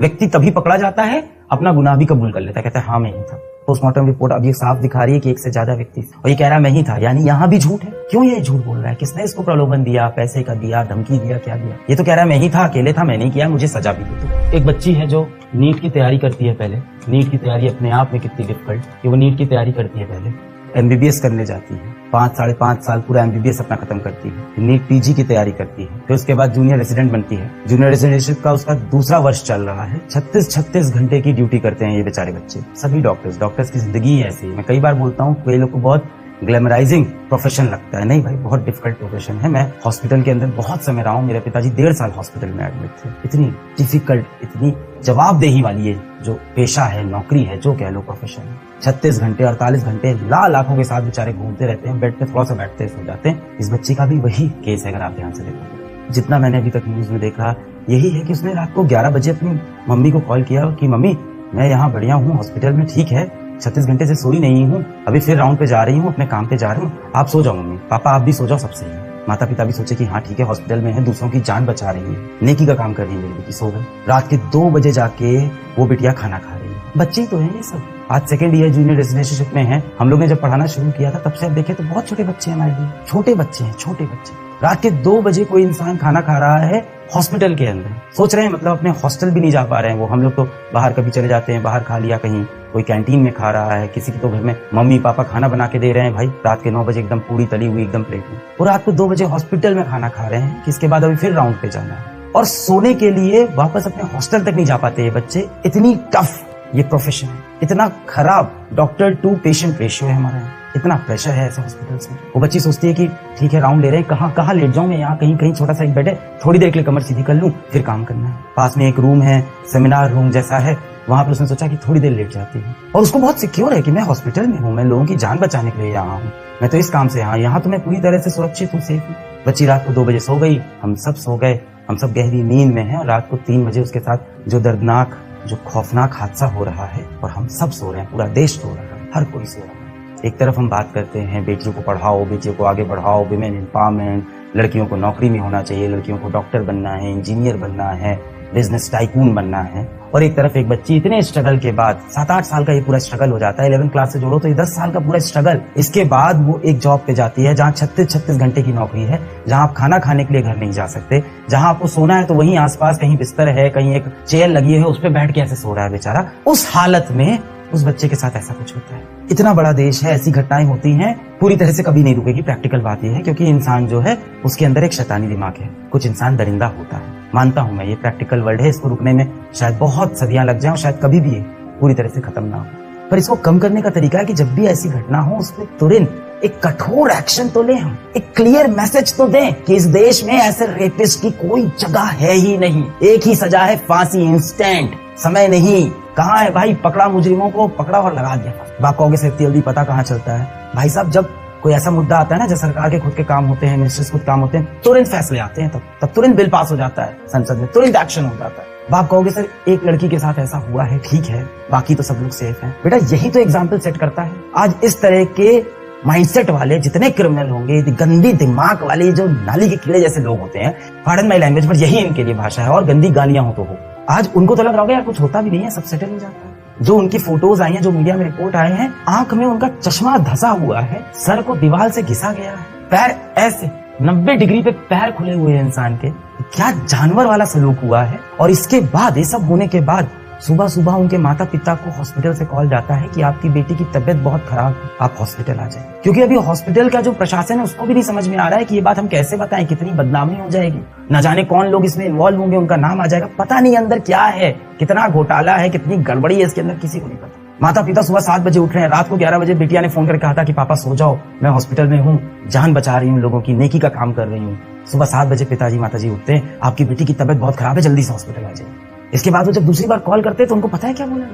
व्यक्ति तभी पकड़ा जाता है अपना गुनाह भी कबूल कर लेता है, कहता है हाँ मैं ही था। पोस्टमार्टम रिपोर्ट अब ये साफ दिखा रही है कि एक से ज्यादा व्यक्ति, और ये कह रहा है मैं ही था, यानी यहाँ भी झूठ है। क्यों ये झूठ बोल रहा है? किसने इसको प्रलोभन दिया, पैसे का दिया, धमकी दिया, क्या दिया? ये तो कह रहा है मैं ही था, अकेले था, मैंने किया, मुझे सजा भी दी। एक बच्ची है जो नीट की तैयारी करती है। पहले नीट की तैयारी अपने आप में कितनी डिफिकल्ट कि वो नीट की तैयारी करती है, पहले एमबीबीएस करने जाती है, 5-5.5 साल पूरा एमबीबीएस अपना खत्म करती है, नीट पीजी की तैयारी करती है, फिर उसके बाद जूनियर रेसिडेंट बनती है। जूनियर रेसिडेंटशिप का उसका दूसरा वर्ष चल रहा है। 36 घंटे की ड्यूटी करते हैं ये बेचारे बच्चे। सभी डॉक्टर्स की जिंदगी है ऐसी। मैं कई बार बोलता हूँ कई लोग को बहुत ग्लैमराइजिंग प्रोफेशन लगता है, नहीं भाई, बहुत डिफिकल्ट प्रोफेशन है। मैं हॉस्पिटल के अंदर बहुत समय रहा हूँ, मेरे पिताजी 1.5 साल हॉस्पिटल में एडमिट थे। इतनी डिफिकल्ट, इतनी जवाबदेही वाली ये जो पेशा है, नौकरी है, जो कह लो प्रोफेशन है। 36 घंटे 48 घंटे लाखों के साथ बेचारे घूमते रहते हैं, बेड पे थोड़ा सा बैठते सो जाते हैं। इस बच्चे का भी वही केस है अगर आप ध्यान से देखो। जितना मैंने अभी तक न्यूज में देखा यही है कि उसने रात को 11 बजे अपनी मम्मी को कॉल किया कि मम्मी मैं यहाँ बढ़िया हूँ, हॉस्पिटल में ठीक है, 36 घंटे से सोई नहीं हूँ, अभी फिर राउंड पे जा रही हूँ, अपने काम पे जा रही हूँ, आप सो जाओ मम्मी, पापा आप भी सो जाओ, सब सही है। माता पिता भी सोचे कि हाँ ठीक है, हॉस्पिटल में है, दूसरों की जान बचा रही है, नेकी का काम कर रही है, मेरी बेटी सो गई। रात के 2 बजे जाके वो बिटिया खाना खा रही है। बच्चे तो है ये सब। आज सेकेंड ईयर जूनियर रेसिडेंटशिप में है। हम लोग ने जब पढ़ाना शुरू किया था तब से अब देखे तो बहुत छोटे बच्चे हैं हमारे लिए, छोटे बच्चे हैं, छोटे बच्चे। रात के 2 बजे कोई इंसान खाना खा रहा है हॉस्पिटल के अंदर। सोच रहे हैं मतलब अपने हॉस्टल भी नहीं जा पा रहे हैं वो। हम लोग तो बाहर कभी चले जाते हैं, बाहर खा लिया, कहीं कोई कैंटीन में खा रहा है, किसी के तो घर में मम्मी पापा खाना बना के दे रहे हैं भाई, रात के 9 बजे एकदम पूरी तली हुई एकदम प्लेट में। और रात को 2 बजे हॉस्पिटल में खाना खा रहे हैं, किसके बाद अभी फिर राउंड पे जाना है, और सोने के लिए वापस अपने हॉस्टल तक नहीं जा पाते ये बच्चे। इतनी टफ ये प्रोफेशन है, इतना खराब डॉक्टर टू पेशेंट रेशियो है हमारा, इतना प्रेशर है ऐसे हॉस्पिटल्स में। वो बच्ची सोचती है कि ठीक है राउंड ले रहे हैं, कहाँ लेट जाऊं मैं, यहाँ कहीं छोटा सा एक बेड है, थोड़ी देर के लिए कमर सीधी कर लूं, फिर काम करना है। पास में एक रूम है, सेमिनार रूम जैसा है, वहां पर उसने सोचा कि थोड़ी देर लेट जाती है। और उसको बहुत सिक्योर है कि मैं हॉस्पिटल में हूँ, मैं लोगों की जान बचाने के लिए यहाँ हूँ, मैं तो इस काम से यहाँ तो मैं पूरी तरह से सुरक्षित हूँ, सेफ हूँ। बच्ची रात को 2 बजे सो गई, हम सब सो गए, हम सब गहरी नींद में हैं, और रात को 3 बजे उसके साथ जो दर्दनाक, जो खौफनाक हादसा हो रहा है, और हम सब सो रहे हैं, पूरा देश सो रहा है, हर कोई सो रहा है। एक तरफ हम बात करते हैं बेटियों को पढ़ाओ, बेटियों को आगे बढ़ाओ, विमेन एम्पावरमेंट, लड़कियों को नौकरी में होना चाहिए, लड़कियों को डॉक्टर बनना है, इंजीनियर बनना है, बिजनेस टाइकून बनना है। और एक तरफ एक बच्ची इतने स्ट्रगल के बाद 7-8 साल का ये पूरा स्ट्रगल हो जाता है, 11 क्लास से जोड़ो तो ये 10 साल का पूरा स्ट्रगल, इसके बाद वो एक जॉब पे जाती है जहाँ 36 घंटे की नौकरी है, जहाँ आप खाना खाने के लिए घर नहीं जा सकते, जहाँ आपको सोना है तो वहीं आसपास कहीं बिस्तर है, कहीं एक चेयर लगी है, उस पर बैठ के ऐसे सो रहा है बेचारा। उस हालत में उस बच्चे के साथ ऐसा कुछ होता है। इतना बड़ा देश है, ऐसी घटनाएं होती हैं, पूरी तरह से कभी नहीं रुकेगी। प्रैक्टिकल बात यह है क्योंकि इंसान जो है उसके अंदर एक शैतानी दिमाग है, कुछ इंसान दरिंदा होता है, मानता हूं मैं, ये प्रैक्टिकल वर्ल्ड है, इसको रुकने में शायद बहुत सदियां लग जाएं और शायद कभी भी ये पूरी तरह से खत्म ना हो। पर इसको कम करने का तरीका है कि जब भी ऐसी घटना हो उसमें तुरंत एक कठोर एक्शन तो लें, हम एक क्लियर मैसेज तो दें कि इस देश में ऐसे रेपिस्ट की कोई जगह है ही नहीं, एक ही सजा है, फांसी, इंस्टेंट, समय नहीं। कहाँ है भाई, पकड़ा मुजरिमों को, पकड़ा और लगा दिया। बाप कहोगे से जल्दी पता कहाँ चलता है भाई साहब, जब कोई ऐसा मुद्दा आता है ना, जब सरकार के खुद के काम होते हैं, मिनिस्टर्स खुद काम होते हैं, तुरंत फैसले आते हैं, तब तुरंत बिल पास हो जाता है संसद में, तुरंत एक्शन हो जाता है। बाप कहोगे सर एक लड़की के साथ ऐसा हुआ है, ठीक है, बाकी तो सब लोग सेफ हैं। बेटा यही तो एग्जाम्पल सेट करता है। आज इस तरह के माइंडसेट वाले जितने क्रिमिनल होंगे, गंदी दिमाग वाले जो नाली के कीड़े जैसे लोग होते हैं, पार्डन माय लैंग्वेज, पर यही इनके लिए भाषा है, और गंदी गालियां हो तो हो। आज उनको तो लग रहा होगा यार कुछ होता भी नहीं है, सब सेटल हो जाता है। जो उनकी फोटोज आई हैं, जो मीडिया में रिपोर्ट आए हैं, आंख में उनका चश्मा धंसा हुआ है, सर को दीवार से घिसा गया है, पैर ऐसे 90 डिग्री पे पैर खुले हुए हैं इंसान के, क्या जानवर वाला सलूक हुआ है। और इसके बाद, ये सब होने के बाद, सुबह सुबह उनके माता पिता को हॉस्पिटल से कॉल जाता है कि आपकी बेटी की तबीयत बहुत खराब है, आप हॉस्पिटल आ जाए। क्योंकि अभी हॉस्पिटल का जो प्रशासन है उसको भी नहीं समझ में आ रहा है कि ये बात हम कैसे बताएं, कितनी बदनामी हो जाएगी, न जाने कौन लोग इसमें इन्वॉल्व होंगे, उनका नाम आ जाएगा, पता नहीं अंदर क्या है, कितना घोटाला है, कितनी गड़बड़ी है इसके अंदर, किसी को नहीं पता। माता पिता सुबह 7 बजे उठ रहे हैं, रात को 11 बजे बेटिया ने फोन करके कहा था कि पापा सो जाओ, मैं हॉस्पिटल में हूँ, जान बचा रही हूँ, लोगों की नेकी का काम कर रही हूँ। सुबह 7 बजे पिताजी माताजी उठते हैं, आपकी बेटी की तबीयत बहुत खराब है, जल्दी से हॉस्पिटल आ जाइए। इसके बाद वो जब दूसरी बार कॉल करते हैं तो उनको पता है क्या बोला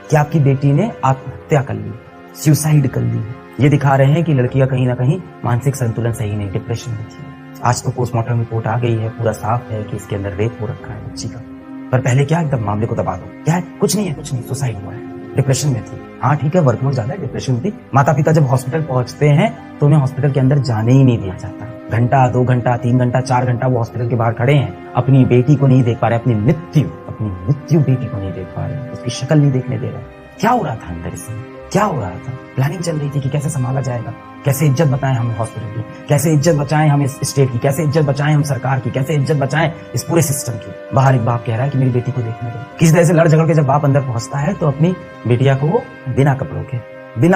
कि आपकी बेटी ने आत्महत्या कर ली, सुसाइड कर ली। ये दिखा रहे हैं कि लड़की का कहीं ना कहीं मानसिक संतुलन सही नहीं, डिप्रेशन में थी। आज तो पोस्टमार्टम रिपोर्ट आ गई है, पूरा साफ है कि इसके अंदर रेप हो रखा है बच्ची का। पर पहले क्या एकदम मामले को दबा दो, क्या है, कुछ नहीं है, कुछ नहीं, सुसाइड हुआ है, डिप्रेशन में थी। हाँ ठीक है, वर्कलोड ज्यादा है, डिप्रेशन में थी। माता पिता जब हॉस्पिटल पहुंचते हैं तो उन्हें हॉस्पिटल के अंदर जाने ही नहीं दिया जाता। घंटा, 2 घंटा, 3 घंटा, 4 घंटा वो हॉस्पिटल के बाहर खड़े हैं, अपनी बेटी को नहीं देख पा रहे, अपनी मृत्यु, अपनी मृत्यु बेटी को नहीं देख पा रहे, उसकी शक्ल नहीं देखने दे रहे। क्या हो रहा था अंदर इसमें, क्या हो रहा था? प्लानिंग चल रही थी कि कैसे संभाला जाएगा, कैसे इज्जत बचाएं हम हॉस्पिटल की, कैसे इज्जत बचाएं हम इस स्टेट की, कैसे इज्जत बचाएं हम सरकार की, कैसे इज्जत बचाएं इस पूरे सिस्टम की। बाहर एक बाप कह रहा है कि मेरी बेटी को देखने दो। किसी तरह से लड़ झगड़ के जब बाप अंदर पहुंचता है तो अपनी बेटिया को वो बिना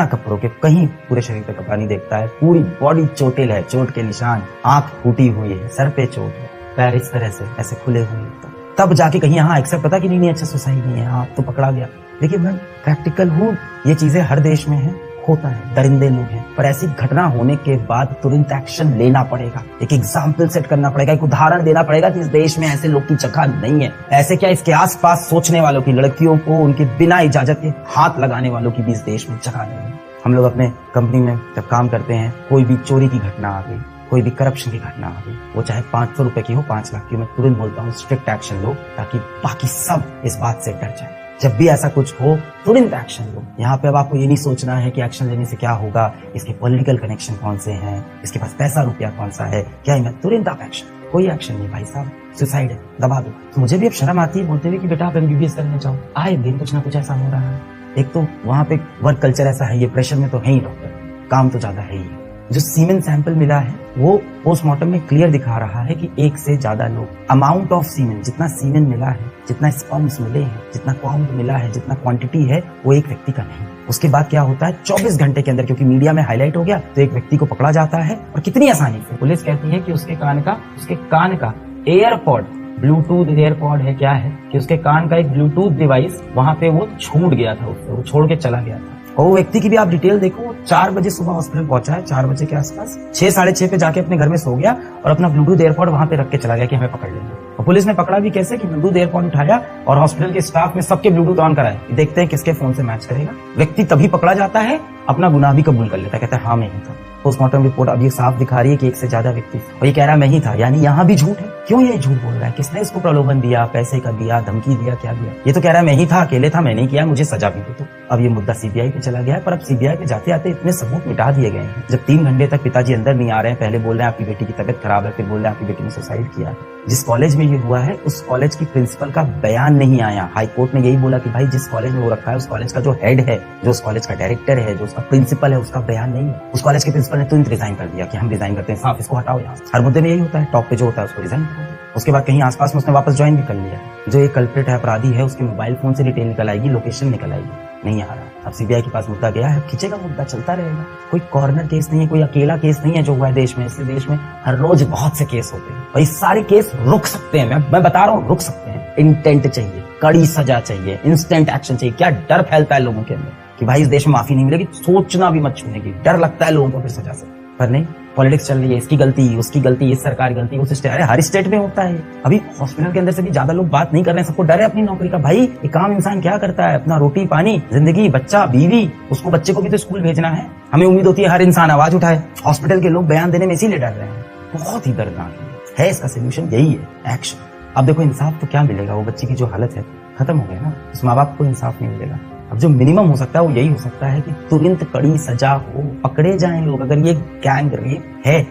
कपड़ों के कहीं पूरे शरीर पे कपड़ा नहीं देखता है, पूरी बॉडी चोटिल है, चोट के निशान, आंख फूटी हुई है, सर पे चोट है, पैर इस तरह से ऐसे खुले हुए हैं। तब जाके कहीं यहाँ एक्सेप्ट पता कि नहीं अच्छा सुसाइड नहीं है, आप तो पकड़ा गया। देखिए मैं प्रैक्टिकल हूँ, ये चीजें हर देश में है, होता है, दरिंदे लोग हैं, पर ऐसी घटना होने के बाद तुरंत एक्शन लेना पड़ेगा, एक एग्जाम्पल सेट करना पड़ेगा, एक उदाहरण देना पड़ेगा कि इस देश में ऐसे लोग की जगह नहीं है। ऐसे क्या इसके आसपास सोचने वालों की, लड़कियों को उनके बिना इजाजत के हाथ लगाने वालों की भी इस देश में जगह नहीं है। हम लोग अपने कंपनी में जब काम करते हैं, कोई भी चोरी की घटना आ गई, कोई भी करप्शन की घटना आ गई, वो चाहे 500 रुपए की हो, 5 लाख की, मैं तुरंत बोलता हूँ स्ट्रिक्ट एक्शन लो, ताकि बाकी सब इस बात से डर जाए। जब भी ऐसा कुछ हो तुरंत एक्शन लो। यहाँ पे अब आपको ये नहीं सोचना है कि एक्शन लेने से क्या होगा, इसके पॉलिटिकल कनेक्शन कौन से हैं, इसके पास पैसा रुपया कौन सा है, क्या है, तुरंत आप एक्शन। कोई एक्शन नहीं भाई साहब, सुसाइड है, दबा दो। तो मुझे भी अब शर्म आती है बोलते हुए कि बेटा आप MBBS करने जाओ। आए दिन कुछ ना कुछ ऐसा हो रहा है। एक तो वहाँ पे वर्क कल्चर ऐसा है, ये प्रेशर में तो है ही डॉक्टर, काम तो ज्यादा है ही। जो सीमेन सैंपल मिला है वो पोस्टमार्टम में क्लियर दिखा रहा है कि 1 से ज्यादा लोग, अमाउंट ऑफ सीमेन, जितना सीमेन मिला है, जितना स्पर्म्स मिले हैं, जितना काउंट मिला है, जितना क्वांटिटी है, वो एक व्यक्ति का नहीं। उसके बाद क्या होता है, 24 घंटे के अंदर, क्योंकि मीडिया में हाईलाइट हो गया, तो एक व्यक्ति को पकड़ा जाता है। और कितनी आसानी से पुलिस कहती है कि उसके कान का एयरपॉड, ब्लूटूथ एयरपॉड है, क्या है कि उसके कान का एक ब्लूटूथ डिवाइस वहां पे वो छूट गया था, उससे वो छोड़ के चला गया था। और वो व्यक्ति की भी आप डिटेल देखो, 4 बजे सुबह हॉस्पिटल पहुंचा है, 4 बजे के आसपास, 6 साढ़े 6 पे जाके अपने घर में सो गया और अपना ब्लूटूथ एयरपॉड वहां पे रख के चला गया कि हमें पकड़ लेंगे। और पुलिस ने पकड़ा भी कैसे कि ब्लूटूथ एयरपॉड उठाया और हॉस्पिटल के स्टाफ में सबके ब्लूटूथ ऑन कराए, देखते हैं किसके फोन से मैच करेगा। व्यक्ति तभी पकड़ा जाता है, अपना गुनाह भी कबूल कर लेता है, कहता है हाँ मैं ही था। पोस्टमार्टम रिपोर्ट अब ये साफ दिखा रही है कि 1 से ज्यादा व्यक्ति, और ये कह रहा है मैं ही था, यानी यहाँ भी झूठ है। क्यों ये झूठ बोल रहा है? किसने इसको प्रलोभन दिया, पैसे का दिया, धमकी दिया, क्या दिया? ये तो कह रहा है मैं ही था, अकेले था, मैंने किया, मुझे सजा भी दे दो। अब ये मुद्दा CBI पे चला गया है, पर अब CBI पे जाते आते इतने सबूत मिटा दिए गए हैं। जब 3 घंटे तक पिताजी अंदर नहीं आ रहे हैं, पहले बोल रहे हैं आपकी बेटी की तबीयत खराब है, फिर बोल रहे हैं आपकी बेटी ने सुसाइड किया। जिस कॉलेज में ये हुआ है उस कॉलेज की प्रिंसिपल का बयान नहीं आया। हाई कोर्ट ने यही बोला कि भाई जिस कॉलेज में वो रखा है उस कॉलेज का जो हेड है, जो उस कॉलेज का डायरेक्टर है, जो उसका प्रिंसिपल है, उसका बयान नहीं है। उस कॉलेज के प्रिंसिपल ने तुरंत रिजाइन कर दिया कि हम रिजाइन करते हैं, साफ इसको हटाओ यहाँ। हर मुद्दे में यही होता है, टॉप पे जो होता है उसको रिजाइन कर दो। उसके बाद कहीं आसपास में उसने वापस ज्वाइन भी कर लिया। जो ये कल्प्रिट है, अपराधी है, उसके मोबाइल फोन से डिटेल निकल आएगी, लोकेशन निकल आएगी, नहीं आ रहा। अब CBI के पास मुद्दा गया है, खींचेगा मुद्दा, चलता रहेगा। कोई कॉर्नर केस नहीं है, कोई अकेला केस नहीं है जो हुआ है देश में। इससे देश में हर रोज बहुत से केस होते हैं और ये सारे केस रुक सकते हैं। मैं बता रहा हूँ रुक सकते हैं। इंटेंट चाहिए, कड़ी सजा चाहिए, इंस्टेंट एक्शन चाहिए। क्या डर फैलता है लोगों के अंदर कि भाई इस देश में माफी नहीं मिलेगी, सोचना भी मत छूने की। डर लगता है लोगों को फिर सजा से, पर नहीं। पॉलिटिक्स चल रही है, इसकी गलती, उसकी गलती, इस सरकार की गलती, उस स्टेट, अरे हर स्टेट में होता है। अभी हॉस्पिटल के अंदर से भी ज्यादा लोग बात नहीं कर रहे हैं, सबको डर है अपनी नौकरी का। भाई एक आम इंसान क्या करता है, अपना रोटी पानी, जिंदगी, बच्चा, बीवी, उसको बच्चे को भी तो स्कूल भेजना है। हमें उम्मीद होती है हर इंसान आवाज उठाए। हॉस्पिटल के लोग बयान देने में इसीलिए डर रहे हैं। बहुत ही दर्दनाक है। इसका सोल्यूशन यही है, एक्शन। अब देखो इंसाफ तो क्या मिलेगा, वो बच्ची की जो हालत है खत्म हो गया ना, उस माँ बाप को इंसाफ नहीं मिलेगा। अब जो मिनिमम हो सकता है वो यही हो सकता है कि तुरंत कड़ी सजा हो, पकड़े जाएं लोग। अगर ये गैंग रेप है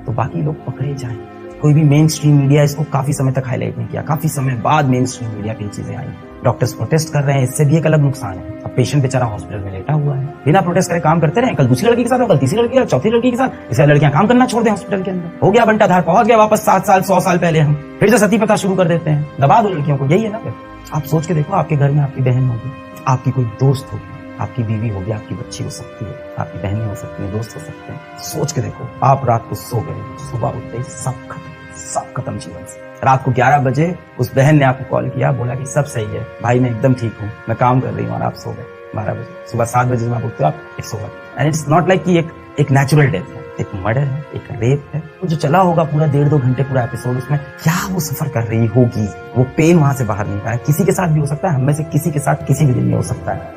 तो बाकी लोग पकड़े जाएं। कोई भी मेन स्ट्रीम मीडिया इसको काफी समय तक हाईलाइट नहीं किया, काफी समय बाद मेन स्ट्रीम मीडिया की चीजें आई। डॉक्टर्स प्रोटेस्ट कर रहे हैं, इससे भी एक अलग नुकसान है। अब पेशेंट बेचारा हॉस्पिटल में लेटा हुआ है, बिना प्रोटेस्ट करे काम करते रहे, कल दूसरी लड़की के साथ, कल तीसरी लड़की के साथ, चौथी लड़की के साथ, इससे लड़कियां काम करना छोड़ दें हॉस्पिटल के अंदर। हो गया बंटाधार, पहुंच गया वापस 7 साल 100 साल पहले। हम फिर से सती प्रथा शुरू कर देते हैं, दबा दो लड़कियों को। यही है ना। फिर आप सोच के देखो, आपके घर में आपकी बहन होगी, आपकी कोई दोस्त होगी, आपकी बीवी होगी, आपकी बच्ची हो सकती है, आपकी बहनें हो सकती है, दोस्त हो सकते हैं। सोच के देखो, आप रात को सो गए, सुबह उठते ही सब खत्म जीवन से। रात को 11 बजे उस बहन ने आपको कॉल किया, बोला कि सब सही है भाई, मैं एकदम ठीक हूँ, मैं काम कर रही हूँ, और आप सो गए 12 बजे। सुबह 7 बजे जब आप उठते हो आप सो गए। एंड इट्स नॉट लाइक कि एक नेचुरल डेथ है, एक मर्डर है, एक रेप है। वो जो चला होगा पूरा 1.5-2 घंटे पूरा एपिसोड, उसमें क्या वो सफर कर रही होगी, वो पेन वहां से बाहर नहीं पाया। किसी के साथ भी हो सकता है, हम में से किसी के साथ किसी भी दिन में हो सकता है।